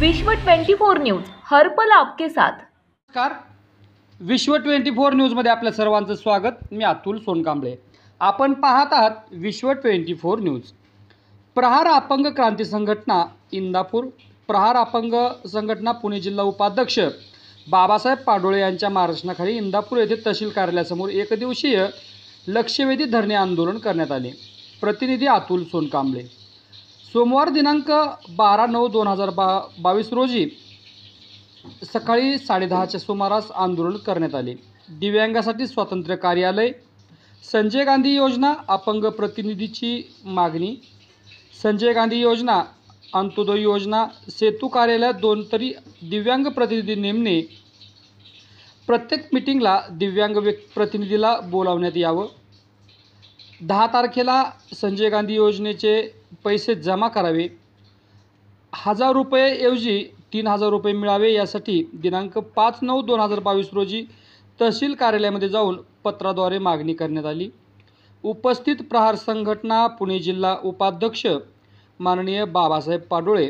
विश्व 24 न्यूज हर पल आपके साथ। नमस्कार, विश्व 24 न्यूजमध्ये आपल्या सर्वांचं स्वागत। मी अतुल सोनकांबळे। आपण पाहत आहात विश्व 24 न्यूज। प्रहार अपंग क्रांती संघटना इंदापूर, प्रहार अपंग संघटना पुणे जिल्हा उपाध्यक्ष बाबासाहेब पाडोळे यांच्या मार्गदर्शनाखाली इंदापूर येथे तहसील कार्यालयासमोर एकदिवसीय लक्षवेधी धरणे आंदोलन करण्यात आले। प्रतिनिधी अतुल सोनकांबळे। सोमवार दिनांक 12/9/2022 रोजी सकाळी 10:30च्या सुमारास आंदोलन करण्यात आले। दिव्यांगासाठी स्वातंत्र्य कार्यालय, संजय गांधी योजना, अपंग प्रतिनिधीची मागणी, संजय गांधी योजना, अंत्योदय योजना, सेतू कार्यालयात 2 तरी दिव्यांग प्रतिनिधी नेमणे, प्रत्येक मीटिंगला दिव्यांग प्रतिनिधीला बोलावण्यात यावं, 10 तारखेला संजय गांधी योजनेचे पैसे जमा करावे, 1000 रुपये ऐवजी 3000 रुपये मिळावे यासाठी दिनांक 5/9/2022 रोजी तहसील कार्यालयामध्ये जाऊन पत्राद्वारे मागणी करण्यात आली। उपस्थित प्रहार संघटना पुणे जिल्हा उपाध्यक्ष माननीय बाबासाहेब पाडोळे,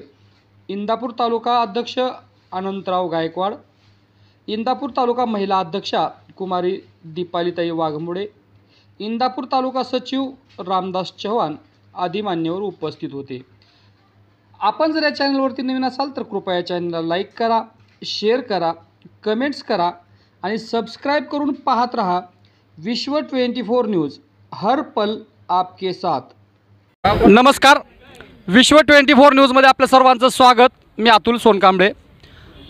इंदापूर तालुका अध्यक्ष अनंतराव गायकवाड, इंदापूर तालुका महिला अध्यक्षा कुमारी दीपालीताई वाघमोडे, इंदापूर तालुका सचिव रामदास चव्हाण आदी मान्यवर उपस्थित होते। आपण जर या चॅनलवरती नवीन असाल तर कृपया चॅनलला लाईक करा, शेअर करा, कमेंट्स करा आणि सबस्क्राईब करून पाहत रहा विश्व 24 न्यूज हर पल आपके साथ। नमस्कार, विश्व 24 न्यूजमध्ये आपल्या सर्वांचं स्वागत। मी अतुल सोनकांबळे।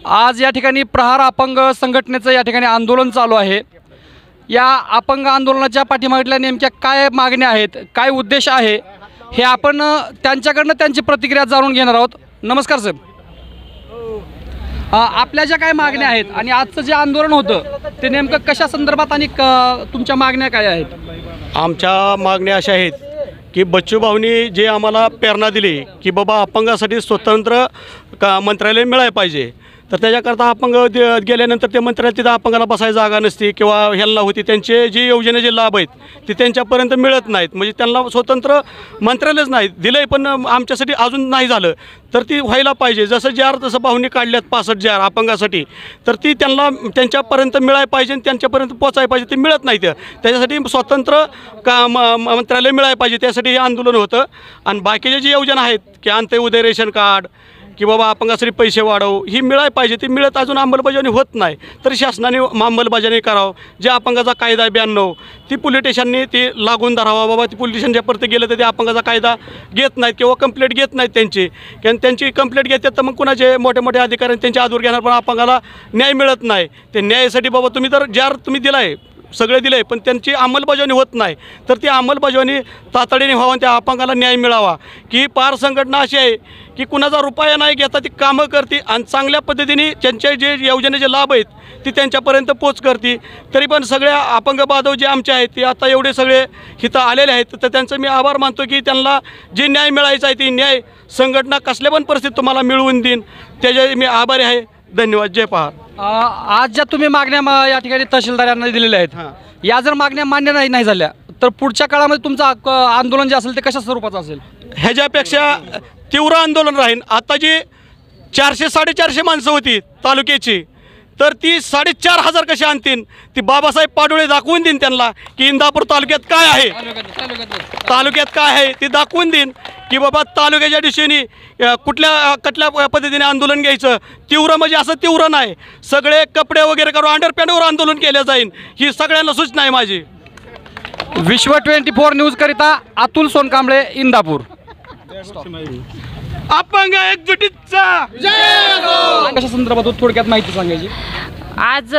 आज या ठिकाणी प्रहार अपंग संघटनेचं या ठिकाणी आंदोलन चालू आहे। या अपंग आंदोलनाच्या पाठीमागल्या नेमक्या काय मागण्या आहेत, काय उद्देश आहे, हे आपण त्यांच्याकडनं त्यांची प्रतिक्रिया जाणून घेणार आहोत। नमस्कार साहेब, आपल्या ज्या काय मागण्या आहेत आणि आजचं जे आंदोलन होतं ते नेमकं कशा संदर्भात आणि तुमच्या मागण्या काय आहेत? आमच्या मागण्या अशा आहेत की बच्चू भाऊनी जे आम्हाला प्रेरणा दिली की बाबा अपंगासाठी स्वतंत्र मंत्रालय मिळायला पाहिजे, तर त्याच्याकरता अपंग गेल्यानंतर ते मंत्रालयात तिथं अपंगाला बसायला जागा नसती किंवा ह्यांना होती, त्यांचे जे योजनेचे लाभ आहेत ते त्यांच्यापर्यंत मिळत नाहीत। म्हणजे त्यांना स्वतंत्र मंत्रालयच नाही दिलं आहे, पण आमच्यासाठी अजून नाही झालं, तर ती व्हायला पाहिजे। जसं जार तसं भाऊनी काढल्यात 65 जार अपंगासाठी, तर ती त्यांना त्यांच्यापर्यंत मिळायला पाहिजे आणि त्यांच्यापर्यंत पोचायला पाहिजे, ते मिळत नाही। त्याच्यासाठी स्वतंत्र मंत्रालय मिळायला पाहिजे, त्यासाठी हे आंदोलन होतं। आणि बाकीच्या जी योजना आहेत की अंत्योदय रेशन कार्ड की बाबा अपंगासाठी पैसे वाढव, ही मिळायला पाहिजे, ती मिळत अजून अंमलबजावणी होत नाही, तर शासनाने अंमलबजावणी करावं। जे अपंगाचा कायदा आहे 92, ती पोलीस स्टेशनने ती लागून धरावा। बाबा ती पोलीस स्टेशनच्या परत गेलं तर ते अपंगाचा कायदा घेत नाहीत किंवा कंप्लेंट घेत नाहीत त्यांची, कारण त्यांची कंप्लेंट घेतात तर मग कुणाचे मोठे मोठे अधिकारी त्यांच्या आदूर घेणार, पण अपंगाला न्याय मिळत नाही। ते न्यायासाठी बाबा तुम्ही तर जार तुम्ही दिला आहे, सगळे दिले, पण त्यांची अंमलबजावणी होत नाही, तर ती अंमलबजावणी तातडीने व्हावं, त्या अपंगाला न्याय मिळावा। की पार संघटना अशी आहे की कुणाचा रुपया नाही घेता ती कामं करते आणि चांगल्या पद्धतीने त्यांचे जे योजनेचे लाभ आहेत ती त्यांच्यापर्यंत पोच करते। तरी पण सगळ्या अपंग बांधव जे आमचे आहेत ते आता एवढे सगळे इथं आलेले आहेत, तर त्यांचं मी आभार मानतो की त्यांना जे न्याय मिळायचा आहे ती न्याय संघटना कसल्या पण परिस्थितीत तुम्हाला मिळवून देईन, त्याचे मी आभारी आहे। धन्यवाद। जय पहार। आज ज्या तुम्ही मागण्या या ठिकाणी तहसीलदार यांना दिलेल्या आहेत, या जर मागण्या मान्य नाही झाल्या तर पुढच्या काळामध्ये तुमचं आंदोलन जे असेल ते कशा स्वरूपाचं असेल? ह्याच्यापेक्षा तीव्र आंदोलन राहील। आता जी 400-450 माणसं होती तालुक्याची, तर ती 4500 कशी आणतील? ती बाबासाहेब पाडोळे दाखवून देईन त्यांना की इंदापूर तालुक्यात काय आहे, तालुक्यात काय आहे ते दाखवून देईन की बाबा तालुक्याच्या दिशेने कुठल्या पद्धतीने आंदोलन घ्यायचं। तीव्र म्हणजे असं तीव्र नाही, सगळे कपडे वगैरे करून अंडरपॅन्टवर आंदोलन केलं जाईल, ही सगळ्यांना सूचना आहे माझी। विश्व 24 न्यूज करिता अतुल सोनकांबळे, इंदापूर। अपंग एकजुटीचा कशा संदर्भात थोडक्यात माहिती सांगायची? आज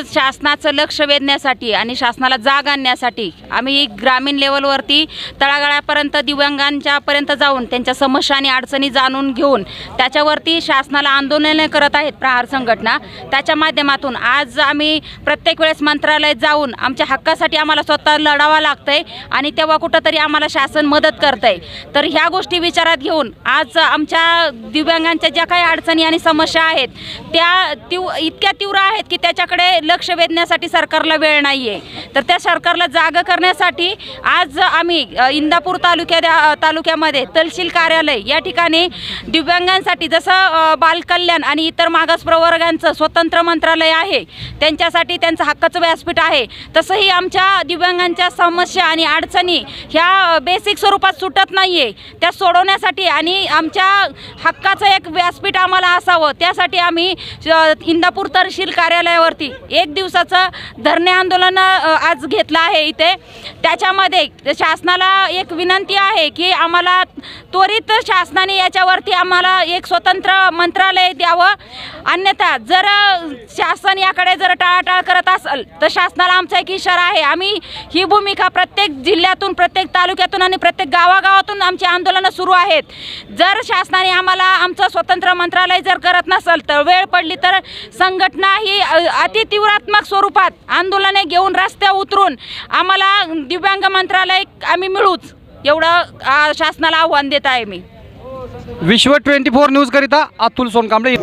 शासनाचं लक्ष वेधण्यासाठी आणि शासनाला जाग आणण्यासाठी आम्ही ग्रामीण लेवलवरती तळागाळापर्यंत दिव्यांगांच्यापर्यंत जाऊन त्यांच्या समस्या आणि अडचणी जाणून घेऊन त्याच्यावरती शासनाला आंदोलने करत आहेत प्रहार संघटना। त्याच्या माध्यमातून आज आम्ही प्रत्येक वेळेस मंत्रालयात जाऊन आमच्या हक्कासाठी आम्हाला स्वतः लढावं लागतंय आणि तेव्हा कुठंतरी आम्हाला शासन मदत करतंय। तर ह्या गोष्टी विचारात घेऊन आज आमच्या दिव्यांगांच्या ज्या काही अडचणी आणि समस्या आहेत त्या इतक्या तीव्र आहेत की त्याच्याकडे लक्ष वेधण्यासाठी सरकारला वेळ नाही आहे. तर त्या सरकारला जागं करण्यासाठी आज आम्ही इंदापूर तालुक्यामध्ये तहसील कार्यालय या ठिकाणी दिव्यांगांसाठी जसं बालकल्याण आणि इतर मागास प्रवर्गांचं स्वतंत्र मंत्रालय आहे, त्यांच्यासाठी त्यांचं हक्काचं व्यासपीठ आहे, तसंही आमच्या दिव्यांगांच्या समस्या आणि अडचणी ह्या बेसिक स्वरूपात सुटत नाही आहे, त्या सोडवण्यासाठी आणि आमच्या हक्काचं एक व्यासपीठ आम्हाला असावं त्यासाठी आम्ही इंदापूर तहसील कार्यालयावरती 1 दिवसाचं धरणे आंदोलन आज घेतलं आहे इथे. त्याच्यामध्ये शासनाला एक विनंती आहे की आम्हाला त्वरित शासनाने याच्यावरती आम्हाला एक स्वतंत्र मंत्रालय द्यावं, अन्यथा जर शासन याकडे जर टाळाटाळ करत असेल तर शासनाला आमचा एक इशारा आहे. आम्ही ही भूमिका प्रत्येक जिल्ह्यातून, प्रत्येक तालुक्यातून आणि प्रत्येक गावागावातून आमची आंदोलनं सुरू आहेत. जर शासनाने आम्हाला आमचं स्वतंत्र मंत्रालय जर करत नसेल तर वेळ पडली तर संघटना ही अतितीव्रात्मक स्वरूपात आंदोलने घेऊन रस्त्यावर उतरून आम्हाला दिव्यांग मंत्रालय आम्ही मिळूच एवढं शासनाला आव्हान देत आहे मी. विश्व 24 न्यूज करिता अतुल सोनकांबळे.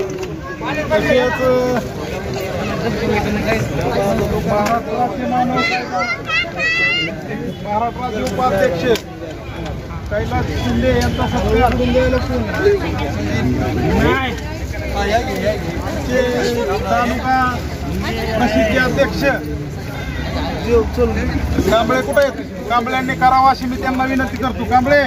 महाराष्ट्राचे उपाध्यक्ष कैलास शिंदे यांचा तालुका प्रसिद्धी अध्यक्ष कांबळे कुठे आहेत? कांबळ्यांनी करावा अशी मी त्यांना विनंती करतो. कांबळे.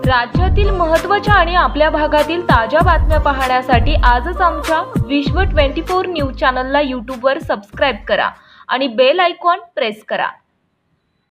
राज्यातील महत्त्वाच्या आणि आपल्या भागातील ताज्या बातम्या पाहण्यासाठी आजच आमच्या विश्व 24 न्यूज चॅनलला यूट्यूबवर सबस्क्राईब करा आणि बेल आयकॉन प्रेस करा.